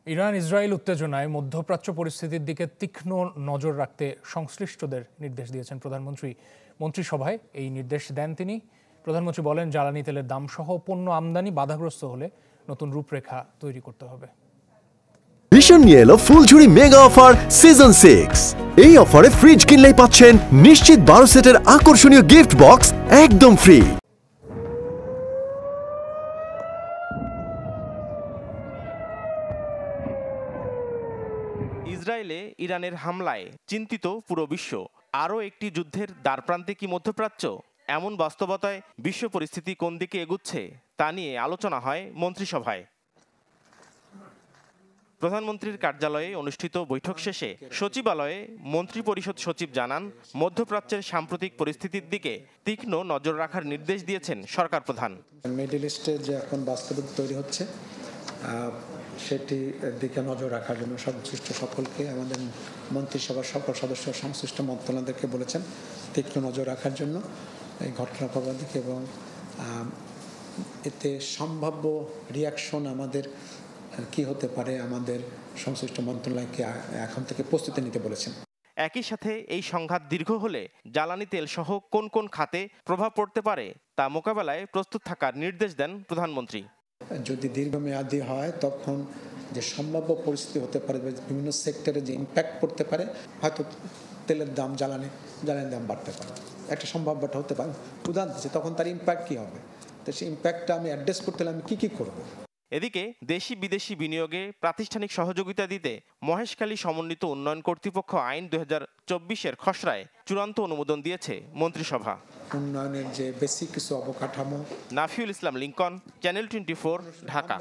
Iran Israel উত্তেজনায় মধ্যপ্রাচ্য পরিস্থিতির দিকে তীক্ষ্ণ নজর রাখতে সংশ্লিষ্টদের নির্দেশ দিয়েছেন প্রধানমন্ত্রী। মন্ত্রিসভায় এই নির্দেশ দেন তিনি। প্রধানমন্ত্রী বলেন, জ্বালানি তেলের দামসহ পণ্য আমদানি বাধাগ্রস্ত হলে নতুন রূপরেখা তৈরি করতে হবে। ভীষণ নিয়ে এলো ফুলঝুরি মেগা অফার সিজন 6। এই অফারে ফ্রিজ কিনলেই পাচ্ছেন নিশ্চিত 12 সেটের আকর্ষণীয় গিফট বক্স একদম ফ্রি। ইসরায়েলে ইরানের হামলায় চিন্তিত পুরো বিশ্ব। আরও একটি যুদ্ধের দ্বারপ্রান্তে কি মধ্যপ্রাচ্য? এমন বাস্তবতায় বিশ্ব পরিস্থিতি কোন দিকে এগুচ্ছে তা নিয়ে আলোচনা হয় মন্ত্রিসভায়। প্রধানমন্ত্রীর কার্যালয়ে অনুষ্ঠিত বৈঠক শেষে সচিবালয়ে মন্ত্রিপরিষদ সচিব জানান, মধ্যপ্রাচ্যের সাম্প্রতিক পরিস্থিতির দিকে তীক্ষ্ণ নজর রাখার নির্দেশ দিয়েছেন সরকার প্রধান। মিডল ইস্টে যে এখন বাস্তবতা তৈরি হচ্ছে সেটির দিকে নজর রাখার জন্য সংশ্লিষ্ট সকলকে, আমাদের মন্ত্রিসভার সকল সদস্য সংশ্লিষ্ট মন্ত্রণালয়দেরকে বলেছেন তীক্ষ্ণ নজর রাখার জন্য এই ঘটনা প্রবাহ দিকে, এবং এতে সম্ভাব্য রিয়াকশন আমাদের কি হতে পারে আমাদের সংশ্লিষ্ট মন্ত্রণালয়কে এখন থেকে প্রস্তুতি নিতে বলেছেন। একই সাথে এই সংঘাত দীর্ঘ হলে জ্বালানি তেল সহ কোন কোন খাতে প্রভাব পড়তে পারে তা মোকাবেলায় প্রস্তুত থাকার নির্দেশ দেন প্রধানমন্ত্রী। যদি দীর্ঘমেয়াদী হয় তখন যে সম্ভাব্য পরিস্থিতি হতে পারে, বিভিন্ন সেক্টরে যে ইম্প্যাক্ট পড়তে পারে, হয়তো তেলের দাম জ্বালানির দাম বাড়তে পারে, একটা সম্ভাব্যটা হতে পারে। উদাহরণ দিচ্ছে তখন তার ইম্প্যাক্ট কী হবে, তো সেই ইম্প্যাক্টটা আমি অ্যাড্রেস করতে হলে আমি কী করবো। এদিকে দেশি বিদেশি বিনিয়োগে প্রাতিষ্ঠানিক সহযোগিতা দিতে মহেশখালী সমন্বিত উন্নয়ন কর্তৃপক্ষ আইন 2024-এর খসড়ায় চূড়ান্ত অনুমোদন দিয়েছে মন্ত্রিসভা। উন্নয়নের যে বেসিক কিছু অবকাঠামো। নাফিউল ইসলাম লিংকন, চ্যানেল 24, ঢাকা।